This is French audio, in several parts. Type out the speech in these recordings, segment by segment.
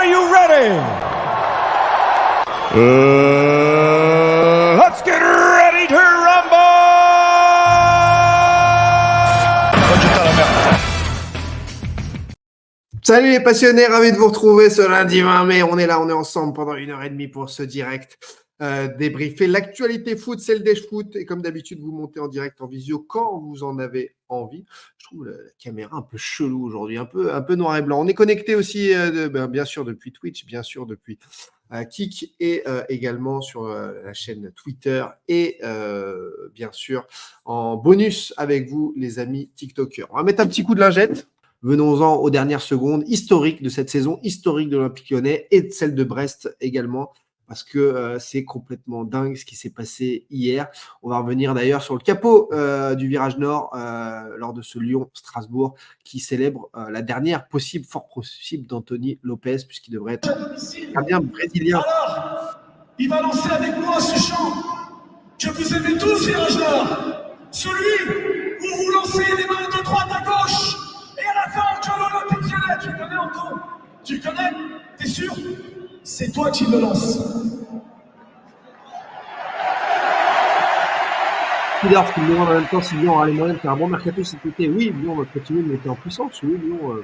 Are you ready? Let's get ready to rumble! Salut les passionnés, ravi de vous retrouver ce lundi 20 mai. On est là, on est ensemble pendant 1h30 pour ce direct. Débriefer l'actualité foot, c'est le Dash Foot. Et comme d'habitude, vous montez en direct en visio quand vous en avez envie. Je trouve la caméra un peu chelou aujourd'hui, un peu noir et blanc. On est connecté aussi, bien sûr, depuis Twitch, bien sûr, depuis Kik et également sur la chaîne Twitter et bien sûr en bonus avec vous, les amis TikTokers. On va mettre un petit coup de lingette. Venons-en aux dernières secondes historiques de cette saison, historique de l'Olympique Lyonnais et de celle de Brest également, parce que c'est complètement dingue ce qui s'est passé hier. On va revenir d'ailleurs sur le capot du virage nord lors de ce Lyon-Strasbourg qui célèbre la dernière possible, fort possible d'Anthony Lopez, puisqu'il devrait être un bien brésilien. Alors, il va lancer avec moi ce chant que vous aimez tous, virage nord. Celui où vous lancez les mains de droite à gauche. Et à la fin, que l'Olympique Lyonnais, tu connais Anto? Tu connais? T'es sûr? C'est toi qui me lances. Lorsque Lyon, en même temps, si Lyon aura les moyens de faire un bon mercato cet été, oui, Lyon va continuer de monter en puissance. Oui, Lyon,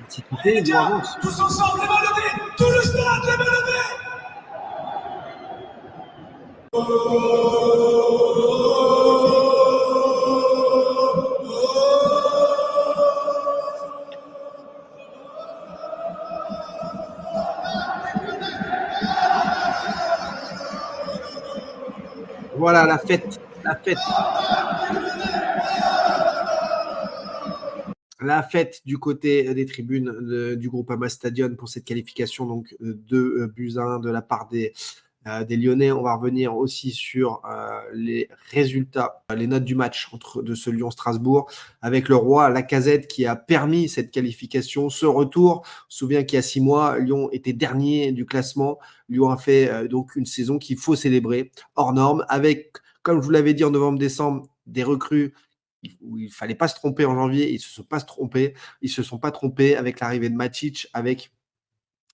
cet été, Lyon avance. Tous ensemble, les mains levées. Tout le stade, les mains levées. Voilà, la fête, la fête. La fête du côté des tribunes du Groupama Stadium pour cette qualification, donc 2 buts à 1 de la part des Lyonnais. On va revenir aussi sur les résultats, les notes du match de ce Lyon-Strasbourg avec le Roi Lacazette qui a permis cette qualification, ce retour. On se souvient qu'il y a 6 mois, Lyon était dernier du classement. Lyon a fait donc une saison qu'il faut célébrer hors norme avec, comme je vous l'avais dit en novembre-décembre, des recrues où il ne fallait pas se tromper en janvier. Ils ne se sont pas trompés. Ils se sont pas trompés avec l'arrivée de Matic, avec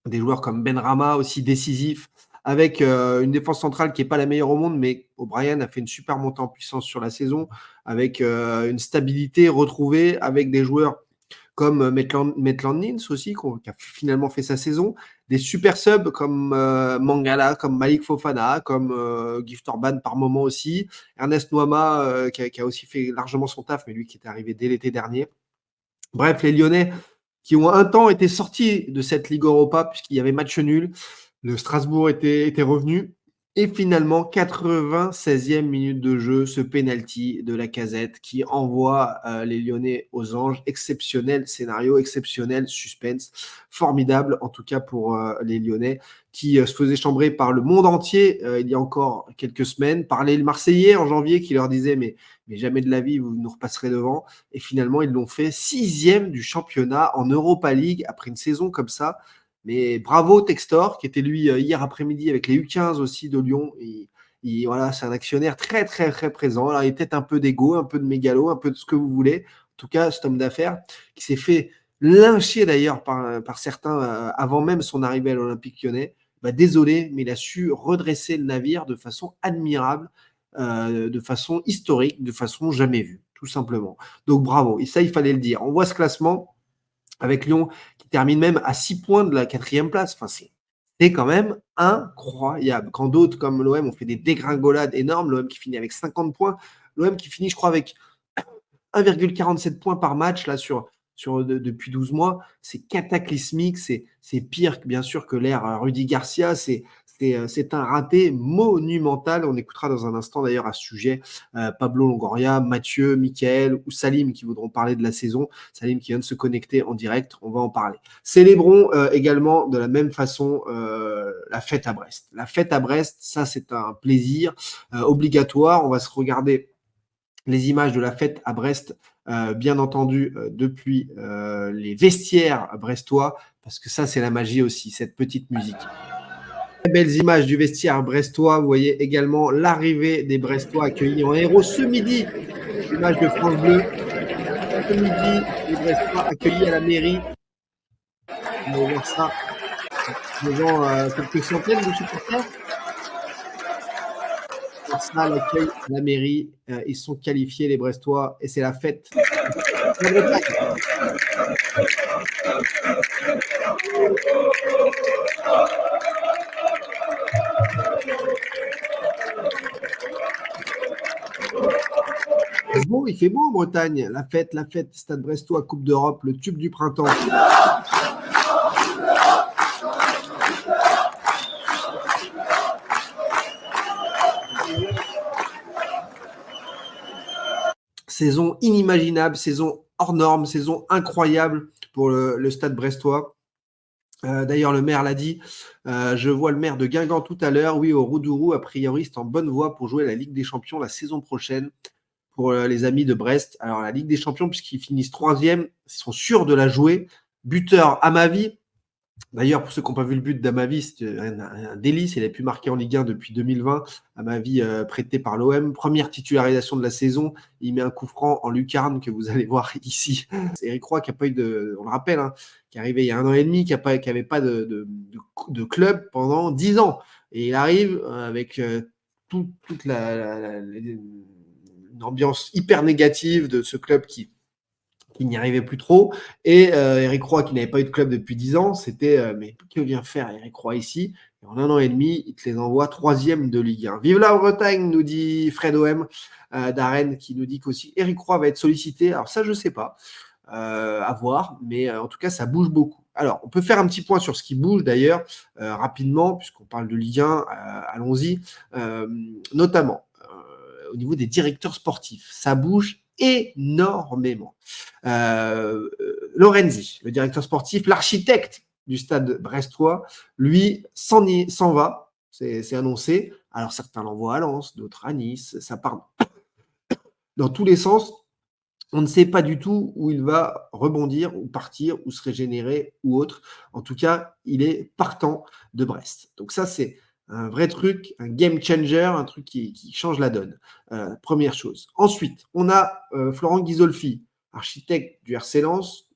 des joueurs comme Benrahma aussi décisifs, avec une défense centrale qui n'est pas la meilleure au monde, mais O'Brien a fait une super montée en puissance sur la saison, avec une stabilité retrouvée, avec des joueurs comme Maitland-Niles aussi, qui a finalement fait sa saison, des super subs comme Mangala, comme Malik Fofana, comme Gift Orban par moment aussi, Ernest Nouama qui a aussi fait largement son taf, mais lui qui était arrivé dès l'été dernier. Bref, les Lyonnais qui ont un temps été sortis de cette Ligue Europa puisqu'il y avait match nul. Le Strasbourg était revenu. Et finalement, 96e minute de jeu, ce penalty de Lacazette qui envoie les Lyonnais aux anges. Exceptionnel scénario, exceptionnel suspense. Formidable, en tout cas pour les Lyonnais qui se faisaient chambrer par le monde entier il y a encore quelques semaines, par les Marseillais en janvier qui leur disaient mais jamais de la vie, vous nous repasserez devant. Et finalement, ils l'ont fait 6e du championnat en Europa League après une saison comme ça. Mais bravo Textor, qui était lui hier après-midi avec les U15 aussi de Lyon. Et voilà, c'est un actionnaire très, très, très présent. Alors, il y a peut-être un peu d'ego, un peu de mégalo, un peu de ce que vous voulez. En tout cas, cet homme d'affaires qui s'est fait lyncher d'ailleurs par certains avant même son arrivée à l'Olympique Lyonnais. Désolé, mais il a su redresser le navire de façon admirable, de façon historique, de façon jamais vue, tout simplement. Donc bravo, et ça, il fallait le dire. On voit ce classement avec Lyon qui termine même à 6 points de la 4e place. Enfin, c'est quand même incroyable. Quand d'autres comme l'OM ont fait des dégringolades énormes, l'OM qui finit avec 50 points, l'OM qui finit, je crois, avec 1,47 points par match là depuis 12 mois, c'est cataclysmique, c'est pire bien sûr que l'ère Rudy Garcia, c'est un raté monumental. On écoutera dans un instant d'ailleurs à ce sujet Pablo Longoria, Mathieu, Mickaël ou Salim qui voudront parler de la saison. Salim qui vient de se connecter en direct, on va en parler. Célébrons également de la même façon la fête à Brest. La fête à Brest, ça c'est un plaisir obligatoire. On va se regarder les images de la fête à Brest, bien entendu, depuis les vestiaires brestois, parce que ça, c'est la magie aussi, cette petite musique. Très belles images du vestiaire brestois. Vous voyez également l'arrivée des Brestois accueillis en héros ce midi. Image de France Bleu. Ce midi, les Brestois accueillis à la mairie. On va voir ça devant quelques centaines de supporters. Pour ça, l'accueil à la mairie, ils sont qualifiés, les Brestois, et c'est la fête. La Bretagne. Bon, il fait beau en Bretagne. La fête, Stade Brestois, Coupe d'Europe, le tube du printemps. Saison inimaginable, saison hors norme, saison incroyable pour le Stade Brestois. D'ailleurs, le maire l'a dit. Je vois le maire de Guingamp tout à l'heure. Oui, au Roudourou, a priori, c'est en bonne voie pour jouer la Ligue des Champions la saison prochaine pour les amis de Brest. Alors, la Ligue des Champions, puisqu'ils finissent 3e, ils sont sûrs de la jouer. Buteur Amavi. D'ailleurs, pour ceux qui n'ont pas vu le but d'Amavi, c'est un délice. Il a pu marquer en Ligue 1 depuis 2020. Amavi, prêté par l'OM. Première titularisation de la saison. Il met un coup franc en lucarne que vous allez voir ici. C'est Eric Roy qui n'a pas eu de... On le rappelle, hein, qui est arrivé il y a 1 an et demi, qui n'avait pas de club pendant 10 ans. Et il arrive avec toute une ambiance hyper négative de ce club qui n'y arrivait plus trop. Et Eric Roy, qui n'avait pas eu de club depuis 10 ans, c'était mais que vient faire Eric Roy ici? Et en 1 an et demi, il te les envoie 3e de Ligue 1. Vive la Bretagne, nous dit Fred OM d'Arène, qui nous dit qu'aussi Eric Roy va être sollicité. Alors ça, je ne sais pas. À voir, mais en tout cas, ça bouge beaucoup. Alors, on peut faire un petit point sur ce qui bouge d'ailleurs, rapidement, puisqu'on parle de Ligue 1, allons-y, notamment au niveau des directeurs sportifs. Ça bouge énormément. Lorenzi, le directeur sportif, l'architecte du stade brestois, lui, s'en va, c'est annoncé. Alors, certains l'envoient à Lens, d'autres à Nice, ça part dans tous les sens. On ne sait pas du tout où il va rebondir ou partir ou se régénérer ou autre. En tout cas, il est partant de Brest. Donc ça, c'est un vrai truc, un game changer, un truc qui change la donne. Première chose. Ensuite, on a Florent Ghisolfi, architecte du RC Lens,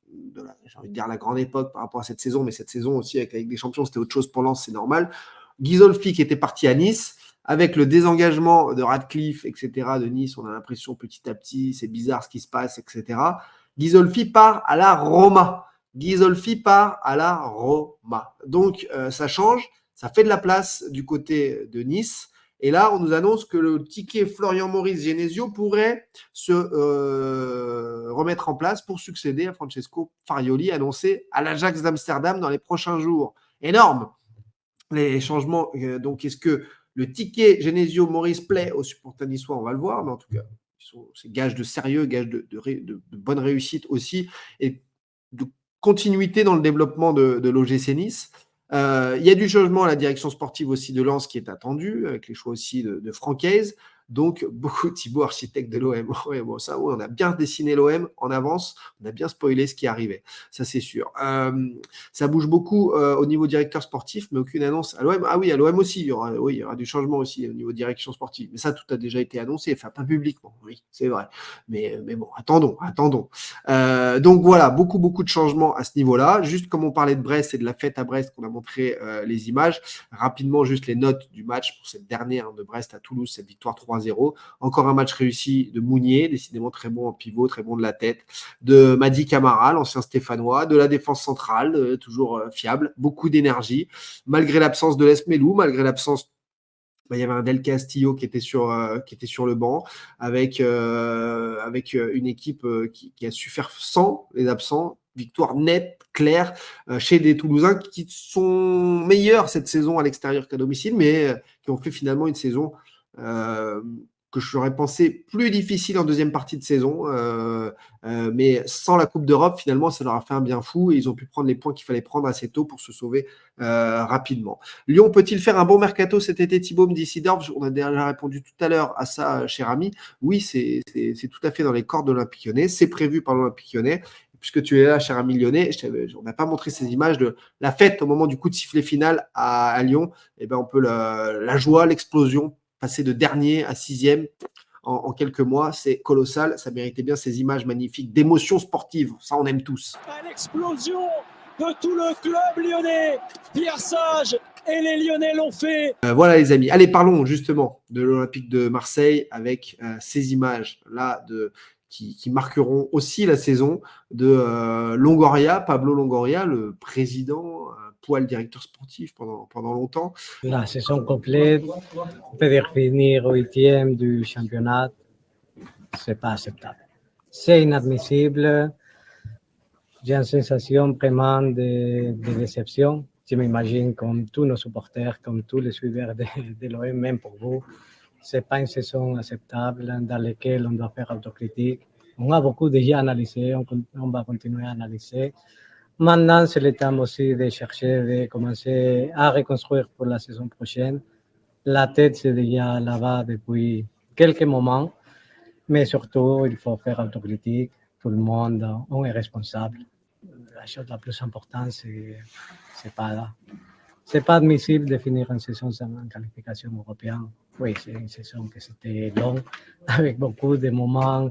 j'ai envie de dire la grande époque par rapport à cette saison, mais cette saison aussi avec la Ligue des Champions, c'était autre chose pour Lens, c'est normal. Ghisolfi qui était parti à Nice. Avec le désengagement de Radcliffe, etc., de Nice, on a l'impression petit à petit, c'est bizarre ce qui se passe, etc. Ghisolfi part à la Roma. Donc, ça change, ça fait de la place du côté de Nice. Et là, on nous annonce que le ticket Florian Maurice Genesio pourrait se remettre en place pour succéder à Francesco Farioli, annoncé à l'Ajax d'Amsterdam dans les prochains jours. Énorme, les changements. Donc, est-ce que le ticket Genesio Maurice plaît aux supporters niçois? On va le voir, mais en tout cas, c'est gage de sérieux, gage de bonne réussite aussi, et de continuité dans le développement de l'OGC Nice. Il y a du changement à la direction sportive aussi de Lens qui est attendu, avec les choix aussi de Francaise. Donc, beaucoup Thibaut, architecte de l'OM. Ouais, bon, ça, ouais, on a bien dessiné l'OM en avance, on a bien spoilé ce qui arrivait, ça c'est sûr. Ça bouge beaucoup au niveau directeur sportif, mais aucune annonce à l'OM. Ah oui, à l'OM aussi, il y aura du changement aussi au niveau direction sportive. Mais ça, tout a déjà été annoncé, enfin pas publiquement, oui, c'est vrai. Mais bon, attendons. Donc voilà, beaucoup de changements à ce niveau-là. Juste comme on parlait de Brest et de la fête à Brest, qu'on a montré les images, rapidement juste les notes du match pour cette dernière de Brest à Toulouse, cette victoire 3-0. Encore un match réussi de Mounier, décidément très bon en pivot, très bon de la tête, de Madi Camara, l'ancien Stéphanois, de la défense centrale, toujours fiable, beaucoup d'énergie, malgré l'absence de Lesmelou, malgré l'absence, il y avait un Del Castillo qui était sur le banc, avec une équipe qui a su faire sans les absents. Victoire nette, claire, chez des Toulousains qui sont meilleurs cette saison à l'extérieur qu'à domicile, mais qui ont fait finalement une saison que j'aurais pensé plus difficile en deuxième partie de saison, mais sans la Coupe d'Europe, finalement, ça leur a fait un bien fou et ils ont pu prendre les points qu'il fallait prendre assez tôt pour se sauver rapidement. Lyon peut-il faire un bon mercato cet été, Thibaut, me dit Sidorf? On a déjà répondu tout à l'heure à ça, cher ami. Oui, c'est tout à fait dans les cordes de l'Olympique Lyonnais, c'est prévu par l'Olympique Lyonnais. Puisque tu es là, cher ami lyonnais, on n'a pas montré ces images de la fête au moment du coup de sifflet final à Lyon. Et ben on peut la joie, l'explosion, passer de dernier à 6e en quelques mois, c'est colossal. Ça méritait bien ces images magnifiques d'émotions sportives. Ça, on aime tous. L'explosion de tout le club lyonnais. Pierre Sage et les Lyonnais l'ont fait. Voilà les amis. Allez, parlons justement de l'Olympique de Marseille avec ces images-là qui marqueront aussi la saison de Longoria, Pablo Longoria, le président, poil directeur sportif pendant longtemps. La saison complète, on peut dire finir 8e du championnat, c'est pas acceptable. C'est inadmissible. J'ai une sensation vraiment de déception. Je m'imagine comme tous nos supporters, comme tous les suiveurs de l'OM, même pour vous. Ce n'est pas une saison acceptable dans laquelle on doit faire autocritique. On a beaucoup déjà analysé, on va continuer à analyser. Maintenant, c'est le temps aussi de chercher, de commencer à reconstruire pour la saison prochaine. La tête, c'est déjà là-bas depuis quelques moments, mais surtout, il faut faire autocritique. Tout le monde, on est responsable. La chose la plus importante, c'est pas là. C'est pas admissible de finir une saison sans une qualification européenne. Oui, c'est une saison qui c'était longue, avec beaucoup de moments,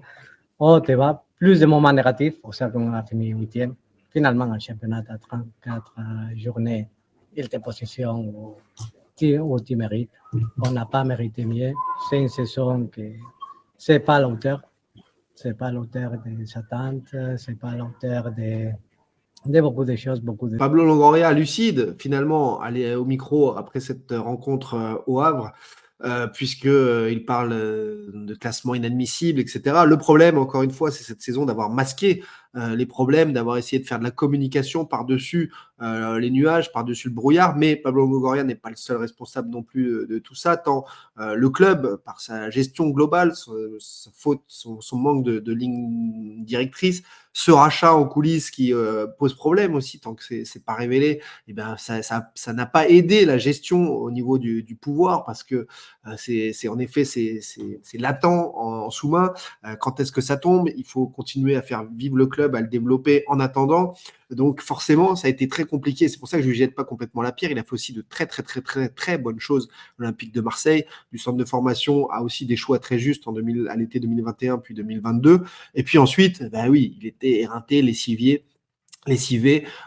plus de moments négatifs, pour ça qu'on a fini 8e. Finalement, un championnat à 34 journées, il te positionne où tu mérites. On n'a pas mérité mieux. C'est une saison qui c'est pas à la hauteur. C'est pas à la hauteur des attentes, c'est pas à la hauteur de beaucoup de choses. Pablo Longoria, lucide, finalement, aller au micro après cette rencontre au Havre, puisqu'il parle de classement inadmissible, etc. Le problème, encore une fois, c'est cette saison d'avoir masqué les problèmes, d'avoir essayé de faire de la communication par-dessus les nuages, par-dessus le brouillard. Mais Pablo Longoria n'est pas le seul responsable non plus de tout ça, tant le club, par sa gestion globale, sa faute, son manque de ligne directrice, ce rachat en coulisses qui pose problème aussi, tant que c'est pas révélé, eh ben ça n'a pas aidé la gestion au niveau du pouvoir, parce que c'est en effet c'est latent en sous-main. Quand est-ce que ça tombe? Il faut continuer à faire vivre le club, à le développer en attendant. Donc forcément, ça a été très compliqué. C'est pour ça que je lui jette pas complètement la pierre. Il a fait aussi de très bonnes choses. L'Olympique de Marseille, du centre de formation, a aussi des choix très justes à l'été 2021 puis 2022. Et puis ensuite, bah oui, il était éreinté, lessivé.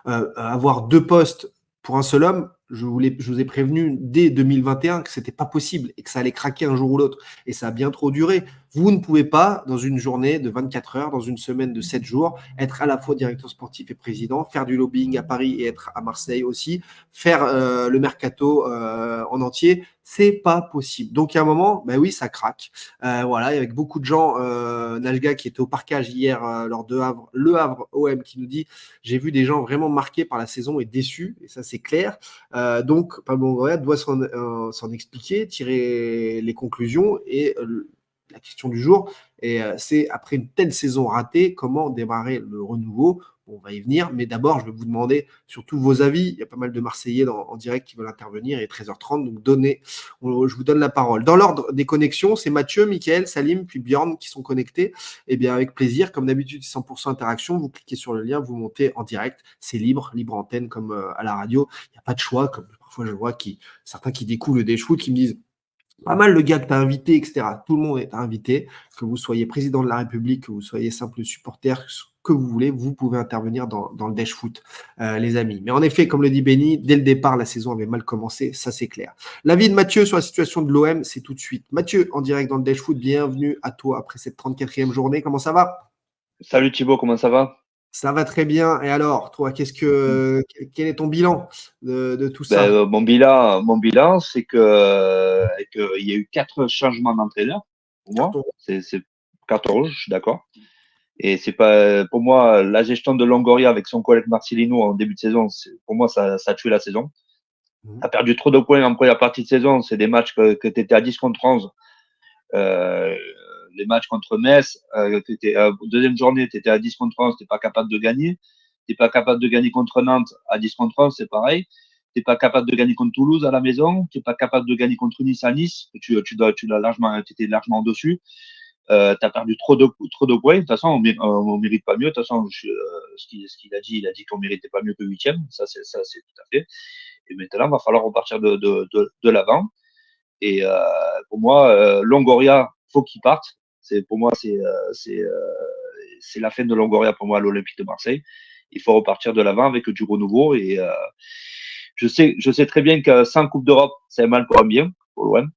Avoir deux postes pour un seul homme, je vous ai prévenu dès 2021 que c'était pas possible et que ça allait craquer un jour ou l'autre. Et ça a bien trop duré. Vous ne pouvez pas, dans une journée de 24 heures, dans une semaine de 7 jours, être à la fois directeur sportif et président, faire du lobbying à Paris et être à Marseille aussi, faire le mercato en entier. C'est pas possible. Donc, il y a un moment, ben oui, ça craque. Voilà, avec beaucoup de gens, Najga qui était au parcage hier lors de le Havre OM qui nous dit « J'ai vu des gens vraiment marqués par la saison et déçus. » Et ça, c'est clair. Donc, Pablo Longoria doit s'en expliquer, tirer les conclusions et la question du jour, et c'est après une telle saison ratée, comment démarrer le renouveau? On va y venir, mais d'abord, je vais vous demander surtout vos avis. Il y a pas mal de Marseillais en direct qui veulent intervenir, il est 13h30, donc je vous donne la parole. Dans l'ordre des connexions, c'est Mathieu, Mickaël, Salim, puis Bjorn qui sont connectés. Eh bien, avec plaisir, comme d'habitude, 100% interaction, vous cliquez sur le lien, vous montez en direct, c'est libre antenne comme à la radio, il n'y a pas de choix, comme parfois je vois certains qui découvrent le Dash Foot qui me disent pas mal le gars que tu as invité, etc. Tout le monde est invité, que vous soyez président de la République, que vous soyez simple supporter, que vous voulez, vous pouvez intervenir dans le Dash Foot, les amis. Mais en effet, comme le dit Benny, dès le départ, la saison avait mal commencé, ça c'est clair. L'avis de Mathieu sur la situation de l'OM, c'est tout de suite. Mathieu, en direct dans le Dash Foot, bienvenue à toi après cette 34e journée. Comment ça va? Salut Thibaut, comment ça va? Ça va très bien. Et alors, toi, quel est ton bilan de tout ça? Mon bilan, c'est que il y a eu 4 changements d'entraîneur. Pour moi, c'est carte rouge, je suis d'accord. Et c'est pas, pour moi, la gestion de Longoria avec son collègue Marcelino en début de saison, pour moi, ça a tué la saison. T'as perdu trop de points en première partie de saison. C'est des matchs que tu étais à 10 contre 11. Les matchs contre Metz, deuxième journée, tu étais à 10 contre 11, tu n'es pas capable de gagner. Tu n'es pas capable de gagner contre Nantes à 10 contre 11, c'est pareil. Tu n'es pas capable de gagner contre Toulouse à la maison. Tu n'es pas capable de gagner contre Nice à Nice. Tu étais largement dessus. Tu as perdu trop de points. De toute façon, on mérite pas mieux. De toute façon, ce qu'il a dit, il a dit qu'on méritait pas mieux que 8e. Ça, c'est tout à fait. Et maintenant, il va falloir repartir de l'avant. Et pour moi, Longoria, faut qu'il parte. Pour moi, c'est la fin de Longoria pour moi à l'Olympique de Marseille. il faut repartir de l'avant avec du renouveau. Et je sais très bien que sans Coupe d'Europe, c'est un mal pour un bien pour l'OM.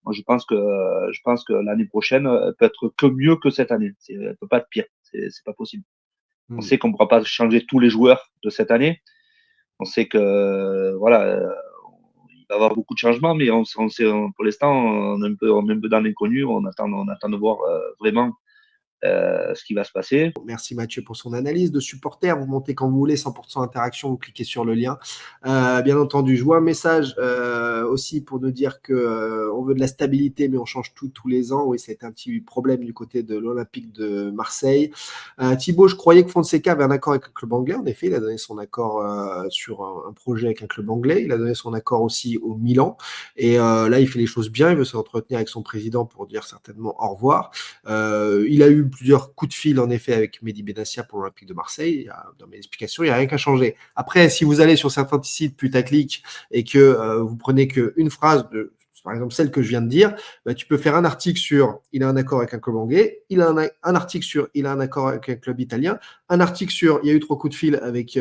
Moi, je pense que l'année prochaine peut être que mieux que cette année. Elle peut pas être pire. C'est pas possible. On sait qu'on ne pourra pas changer tous les joueurs de cette année. On sait que voilà, il va y avoir beaucoup de changements, mais on sait, pour l'instant, on est un peu dans l'inconnu. On attend de voir vraiment ce qui va se passer. Merci Mathieu pour son analyse de supporter. Vous montez quand vous voulez, 100% interaction, vous cliquez sur le lien. Bien entendu, je vois un message aussi pour nous dire que on veut de la stabilité, mais on change tout tous les ans. Oui, ça a été un petit problème du côté de l'Olympique de Marseille. Thibaut, je croyais que Fonseca avait un accord avec le club anglais. En effet, il a donné son accord sur un projet avec un club anglais. Il a donné son accord aussi au Milan. Et là, il fait les choses bien. Il veut s'entretenir avec son président pour dire certainement au revoir. Il a eu plusieurs coups de fil en effet avec Mehdi Benassia pour l'Olympique de Marseille. Dans mes explications, il n'y a rien qu'à changer. Après, si vous allez sur certains sites putaclic et que vous prenez qu'une phrase de, par exemple celle que je viens de dire, bah, tu peux faire un article sur il a un accord avec un club anglais, il a un article sur il a un accord avec un club italien, un article sur il y a eu 3 coups de fil avec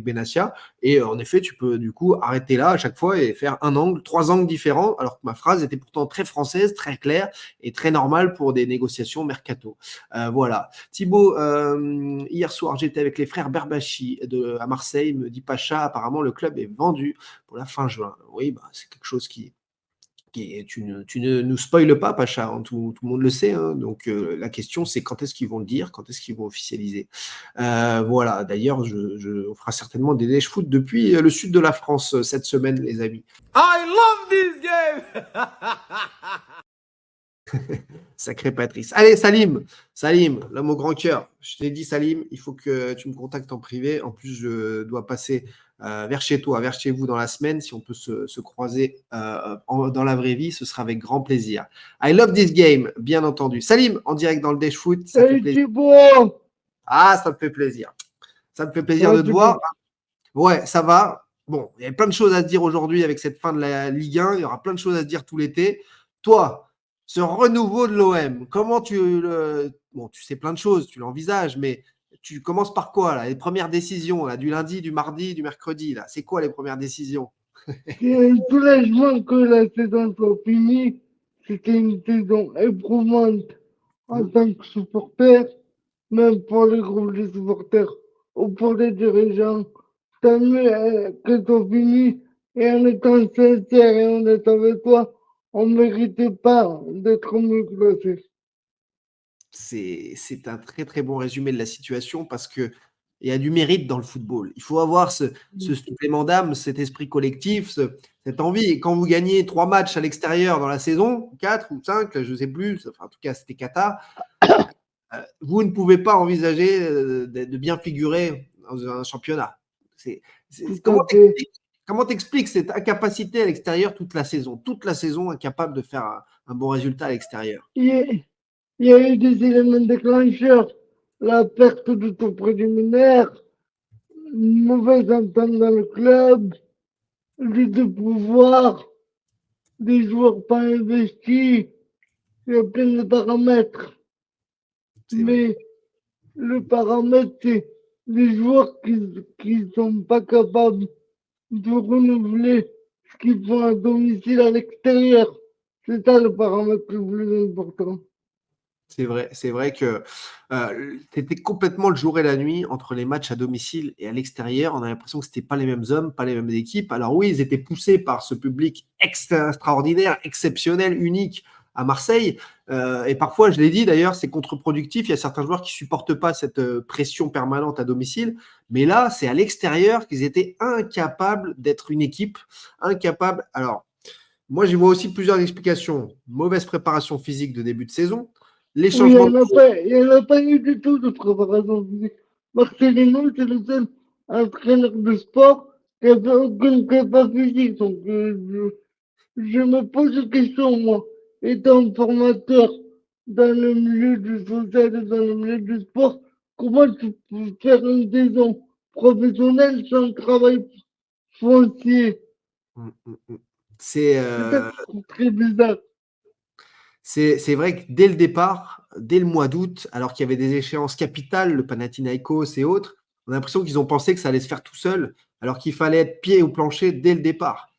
Benassia, et en effet tu peux du coup arrêter là à chaque fois et faire 3 angles différents, alors que ma phrase était pourtant très française, très claire et très normale pour des négociations mercato. Voilà. Thibaut, hier soir j'étais avec les frères Berbachi à Marseille, me dit Pacha, apparemment le club est vendu pour la fin juin. Oui, bah, c'est quelque chose qui tu ne nous spoiles pas, Pacha, hein, tout le monde le sait. Hein, donc la question, c'est quand est-ce qu'ils vont le dire, quand est-ce qu'ils vont officialiser. Voilà, d'ailleurs, on fera certainement des Dash Foot depuis le sud de la France cette semaine, les amis. I love this game. Sacré Patrice. Allez, Salim, l'homme au grand cœur. Je t'ai dit, Salim, il faut que tu me contactes en privé. En plus, je dois passer vers chez toi, vers chez vous dans la semaine. Si on peut se croiser dans la vraie vie, ce sera avec grand plaisir. I love this game, bien entendu. Salim, en direct dans le Dash Foot. Ça fait plaisir. Ah, ça me fait plaisir. Ça me fait plaisir de te voir. Ouais, ça va. Bon, il y a plein de choses à se dire aujourd'hui avec cette fin de la Ligue 1. Il y aura plein de choses à se dire tout l'été. Toi, ce renouveau de l'OM, comment bon, tu sais plein de choses, tu l'envisages, mais tu commences par quoi là? Les premières décisions là, du lundi, du mardi, du mercredi là, c'est quoi les premières décisions? Il y a un soulagement que la saison soit finie. C'était une saison éprouvante en tant que supporter, même pour le groupe de supporters ou pour les dirigeants. Tant mieux que c'est fini, et en étant sincère et honnête avec toi, on ne méritait pas d'être mieux classé. C'est un très très bon résumé de la situation parce que il y a du mérite dans le football. Il faut avoir ce supplément d'âme, cet esprit collectif, cette envie. Et quand vous gagnez 3 matchs à l'extérieur dans la saison, 4 ou 5, je ne sais plus, enfin, en tout cas c'était Qatar, vous ne pouvez pas envisager de bien figurer dans un championnat. Comment t'expliques cette incapacité à l'extérieur toute la saison incapable de faire un bon résultat à l'extérieur? Il y a eu des éléments déclencheurs, la perte de ton préliminaire, une mauvaise entente dans le club, de pouvoir, des joueurs pas investis, il y a plein de paramètres. Mais le paramètre, c'est les joueurs qui sont pas capables de renouveler ce qu'ils font à domicile à l'extérieur. C'est ça le paramètre le plus important. C'est vrai que c'était complètement le jour et la nuit entre les matchs à domicile et à l'extérieur. On a l'impression que ce n'étaient pas les mêmes hommes, pas les mêmes équipes. Alors oui, ils étaient poussés par ce public extraordinaire, exceptionnel, unique à Marseille. Et parfois, je l'ai dit d'ailleurs, c'est contre-productif. Il y a certains joueurs qui ne supportent pas cette pression permanente à domicile. Mais là, c'est à l'extérieur qu'ils étaient incapables d'être une équipe. Incapables. Alors, moi, j'y vois aussi plusieurs explications. Mauvaise préparation physique de début de saison. Les changements. Il n'y en a pas eu du tout de préparation physique. Marcelino, c'est le seul entraîneur de sport qui n'a fait aucune prépa physique. Donc, je me pose une question, moi, étant formateur dans le milieu du social et dans le milieu du sport, comment tu peux faire une saison professionnelle sans travail foncier? C'est très bizarre. C'est vrai que dès le départ, dès le mois d'août, alors qu'il y avait des échéances capitales, le Panathinaikos et autres, On a l'impression qu'ils ont pensé que ça allait se faire tout seul, alors qu'il fallait être pied au plancher dès le départ.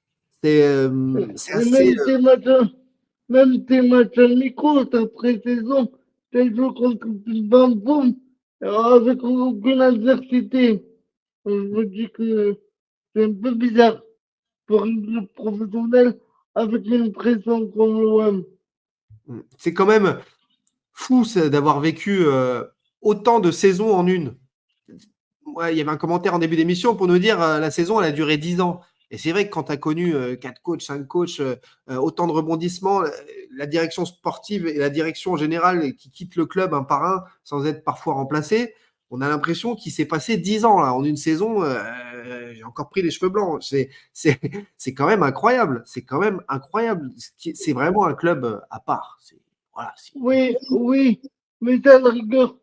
C'est Et assez. même tes matchs amicaux, ta pré-saison, t'as joué contre Bamboum avec aucune adversité. Je me dis que c'est un peu bizarre pour un club professionnel avec une pression comme l'OM. C'est quand même fou d'avoir vécu autant de saisons en une. Ouais, il y avait un commentaire en début d'émission pour nous dire la saison, elle a duré 10 ans. Et c'est vrai que quand tu as connu 4 coachs, 5 coachs, autant de rebondissements, la direction sportive et la direction générale qui quittent le club un par un sans être parfois remplacés, on a l'impression qu'il s'est passé 10 ans là, en une saison. J'ai encore pris les cheveux blancs. C'est quand même incroyable. C'est quand même incroyable. C'est vraiment un club à part. Voilà, Oui, oui, mais à la rigueur,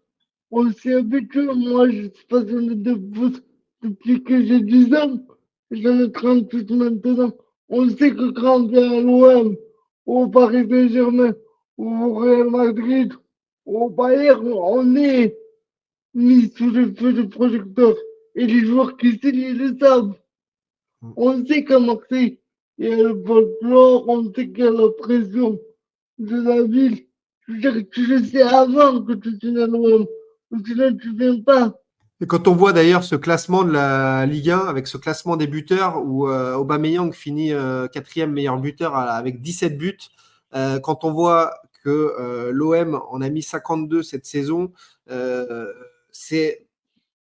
on s'est habitué. Moi, je suis passionné de foot depuis que j'ai 10 ans. J'en ai 38 maintenant. On sait que quand on vient à l'OM, au Paris Saint-Germain, ou au Real Madrid, ou au Bayern, on est mis sous le feu de projecteur. Et les joueurs qui signent, ils le savent. On sait qu'à Marseille, il y a le folklore, on sait qu'il y a la pression de la ville. Je veux dire, tu le sais avant que tu signes à l'OM. Sinon, tu viens pas. Et quand on voit d'ailleurs ce classement de la Ligue 1 avec ce classement des buteurs où Aubameyang finit quatrième meilleur buteur avec 17 buts, quand on voit que l'OM en a mis 52 cette saison, c'est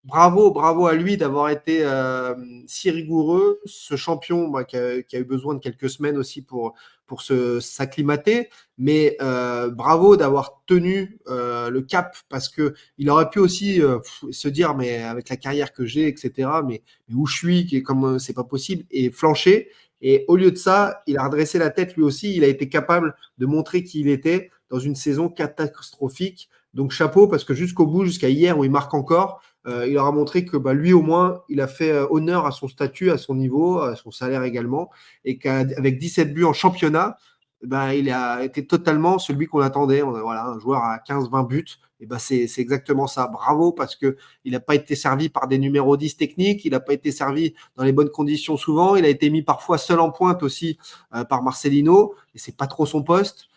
bravo à lui d'avoir été si rigoureux. Ce champion qui a eu besoin de quelques semaines aussi pour s'acclimater, mais bravo d'avoir tenu le cap parce que il aurait pu aussi se dire mais avec la carrière que j'ai, etc. Mais où je suis, comme c'est pas possible, et flancher. Et au lieu de ça, il a redressé la tête lui aussi. Il a été capable de montrer qui il était dans une saison catastrophique. Donc chapeau parce que jusqu'au bout, jusqu'à hier où il marque encore, il leur a montré que lui au moins, il a fait honneur à son statut, à son niveau, à son salaire également, et qu'avec 17 buts en championnat, il a été totalement celui qu'on attendait. Voilà, un joueur à 15-20 buts, et c'est exactement ça. Bravo parce qu'il n'a pas été servi par des numéros 10 techniques, il n'a pas été servi dans les bonnes conditions souvent, il a été mis parfois seul en pointe aussi par Marcelino, et c'est pas trop son poste.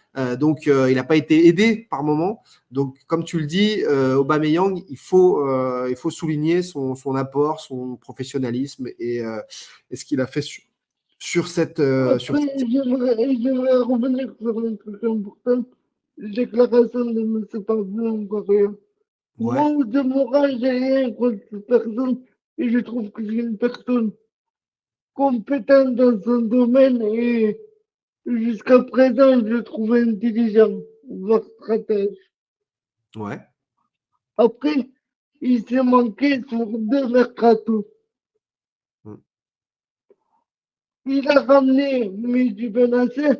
Donc, il n'a pas été aidé par moment. Donc, comme tu le dis, Aubameyang, il faut souligner son apport, son professionnalisme et ce qu'il a fait sur cette. Après, j'aimerais revenir sur un truc important. Déclaration de M. Pavlov encore rien. Ouais. Moi, de moral, j'ai rien contre cette personne et je trouve que c'est une personne compétente dans son domaine et jusqu'à présent, je le trouve intelligent, voire stratège. Ouais. Après, il s'est manqué sur 2 mercatos. Il a ramené Mehdi Benacer,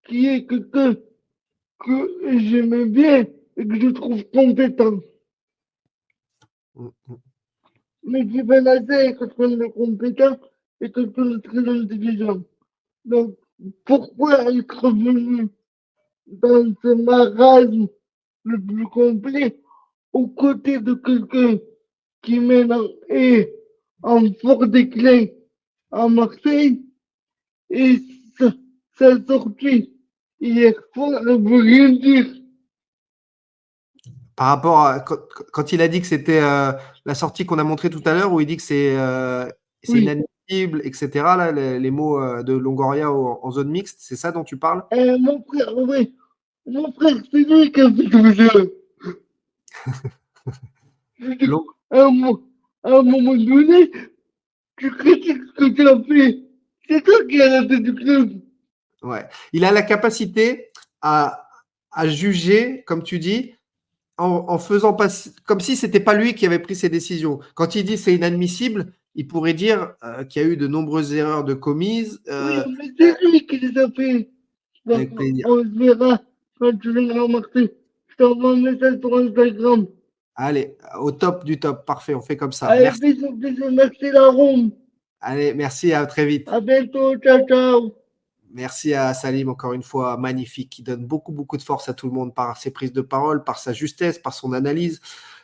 qui est quelqu'un que j'aimais bien et que je trouve compétent. Mehdi Benacer est quelqu'un de compétent et quelqu'un de très intelligent. Donc, pourquoi être revenu dans ce marasme le plus complet aux côtés de quelqu'un qui maintenant est en fort déclin à Marseille et sa sortie hier soir ne veut rien dire. Par rapport à quand il a dit que c'était la sortie qu'on a montrée tout à l'heure, où il dit que c'est Oui. inadmissible, etc. Là, les mots de Longoria en zone mixte, c'est ça dont tu parles? Mon frère, oui. Mon frère, c'est lui qui a fait tout ça. Long- À un moment donné, tu critiques ce que tu as fait. C'est toi qui es à la tête du club. Ouais. Il a la capacité à juger, comme tu dis, en faisant passer comme si c'était pas lui qui avait pris ses décisions. Quand il dit c'est inadmissible, il pourrait dire qu'il y a eu de nombreuses erreurs de commises. Oui, mais c'est lui qui les a fait. Donc, Avec plaisir. on se verra quand tu viendras à Marseille. Je t'envoie un message sur Instagram. Allez, au top du top. Parfait, on fait comme ça. Allez, Merci. bisous, merci la Rome. Allez, merci, à très vite. À bientôt, ciao, ciao. Merci à Salim, encore une fois, magnifique, qui donne beaucoup de force à tout le monde par ses prises de parole, par sa justesse, par son analyse.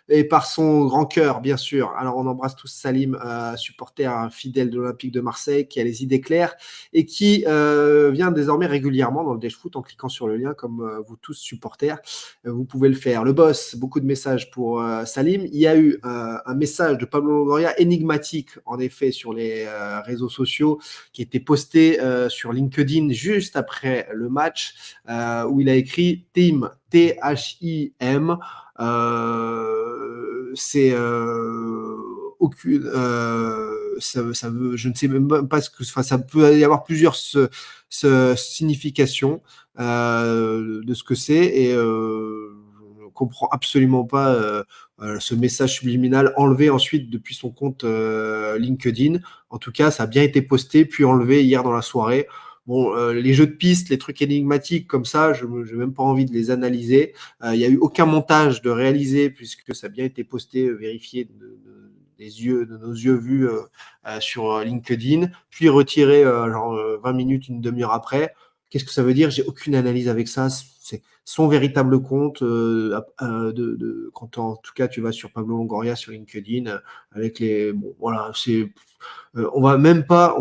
et par son grand cœur, bien sûr. Alors, on embrasse tous Salim, supporter fidèle de l'Olympique de Marseille, qui a les idées claires et qui vient désormais régulièrement dans le Dash Foot en cliquant sur le lien, comme vous tous supporters. Vous pouvez le faire. Le boss, beaucoup de messages pour Salim. Il y a eu un message de Pablo Longoria énigmatique, en effet, sur les réseaux sociaux, qui était posté sur LinkedIn juste après le match, où il a écrit Tim, T-H-I-M. C'est aucune. Ça veut, je ne sais même pas ce que. Enfin, ça peut y avoir plusieurs significations de ce que c'est, et je ne comprends absolument pas ce message subliminal enlevé ensuite depuis son compte LinkedIn. En tout cas, ça a bien été posté puis enlevé hier dans la soirée. Bon, les jeux de pistes, les trucs énigmatiques comme ça, je n'ai même pas envie de les analyser. Il n'y a eu aucun montage de réalisé puisque ça a bien été posté, vérifié de nos yeux vus sur LinkedIn, puis retiré genre 20 minutes, une demi-heure après. Qu'est-ce que ça veut dire? J'ai aucune analyse avec ça. C'est son véritable compte. Quand en tout cas tu vas sur Pablo Longoria sur LinkedIn avec les. Bon, voilà, c'est. On va même pas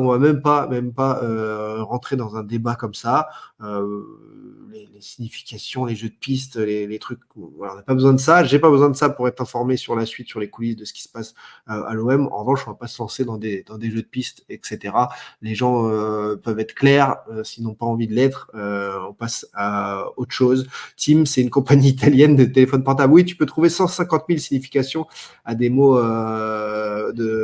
rentrer dans un débat comme ça. Les significations, les jeux de pistes, les trucs. Voilà, on n'a pas besoin de ça. J'ai pas besoin de ça pour être informé sur la suite, sur les coulisses de ce qui se passe à l'OM. En revanche, on va pas se lancer dans des jeux de pistes, etc. Les gens peuvent être clairs. S'ils n'ont pas envie de l'être, on passe à autre chose. Tim, c'est une compagnie italienne de téléphone portable. Oui, tu peux trouver 150 000 significations à des mots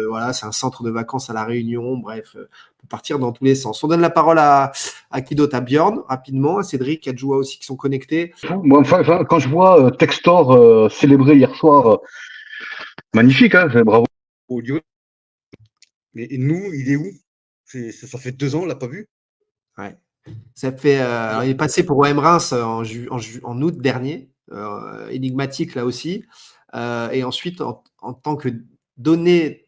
voilà, c'est un centre de vacances à La Réunion. Bref, on peut partir dans tous les sens. On donne la parole à qui d'autre? À Bjorn, rapidement, à Cédric, à Joua aussi qui sont connectés. Moi, enfin, quand je vois Textor célébrer hier soir, magnifique, hein, bravo. Mais nous, il est où? Ça fait 2 ans, on l'a pas vu. Ouais. Ça fait, il est passé pour OM Reims en août dernier, énigmatique là aussi. Et ensuite, en tant que donné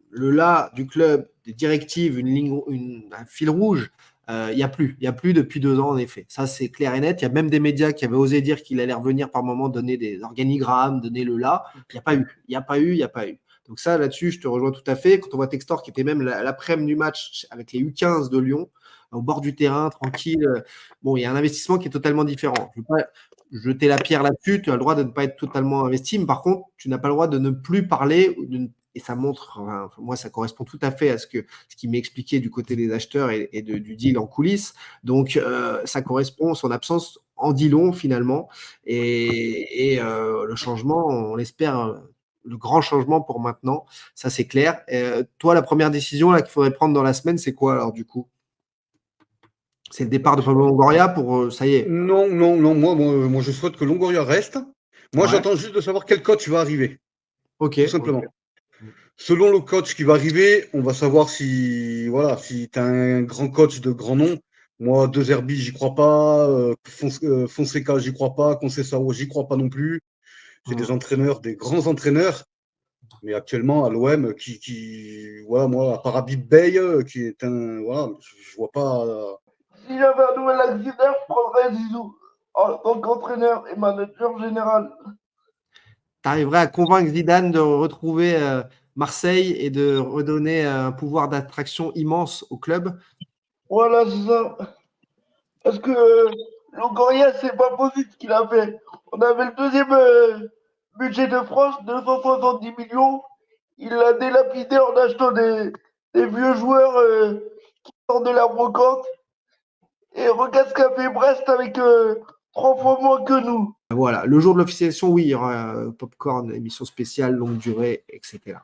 le là du club, des directives, un fil rouge, il n'y a plus. Il n'y a plus depuis 2 ans, en effet. Ça, c'est clair et net. Il y a même des médias qui avaient osé dire qu'il allait revenir par moment, donner des organigrammes, donner le là. Il n'y a pas eu. Il n'y a pas eu. Il n'y a pas eu. Donc ça, là-dessus, je te rejoins tout à fait. Quand on voit Textor qui était même l'après-midi du match avec les U15 de Lyon, au bord du terrain, tranquille. Bon, il y a un investissement qui est totalement différent. Je ne veux pas jeter la pierre là-dessus. Tu as le droit de ne pas être totalement investi, mais par contre, tu n'as pas le droit de ne plus parler. Et ça montre, enfin, moi, ça correspond tout à fait à ce qui m'est expliqué du côté des acheteurs et du deal en coulisses. Donc, ça correspond, son absence en dit long finalement. Et le changement, on l'espère, le grand changement pour maintenant, ça c'est clair. Toi, la première décision là qu'il faudrait prendre dans la semaine, c'est quoi alors du coup? C'est le départ de Pablo Longoria pour ça y est. Non, moi je souhaite que Longoria reste. Moi, Ouais. j'attends juste de savoir quel coach va arriver. Ok. Tout simplement. Selon le coach qui va arriver, on va savoir si tu as un grand coach de grand nom. Moi, De Zerbi, j'y crois pas. Fonseca, j'y crois pas. Conceição, j'y crois pas non plus. C'est des entraîneurs, des grands entraîneurs. Mais actuellement, à l'OM, voilà, moi, à part Habib Beye, qui est un. Voilà, je vois pas. Si j'avais un nouvel actionnaire, je prendrais Zizou en tant qu'entraîneur et manager général. Tu arriverais à convaincre Zidane de retrouver Marseille et de redonner un pouvoir d'attraction immense au club? Voilà, c'est ça. Parce que Longoria, c'est pas possible ce qu'il a fait. On avait le deuxième budget de France, 270 millions. Il l'a délapidé en achetant des vieux joueurs qui sortent de la brocante. Et regarde ce qu'a fait Brest avec 3 fois moins que nous. Voilà, le jour de l'officialisation, oui, il y aura Popcorn, émission spéciale, longue durée, etc.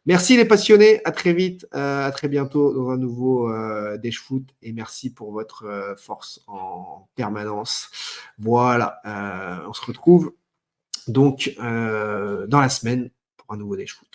Merci les passionnés, à très vite, à très bientôt dans un nouveau Dash Foot et merci pour votre force en permanence. Voilà, on se retrouve donc dans la semaine pour un nouveau Dash Foot.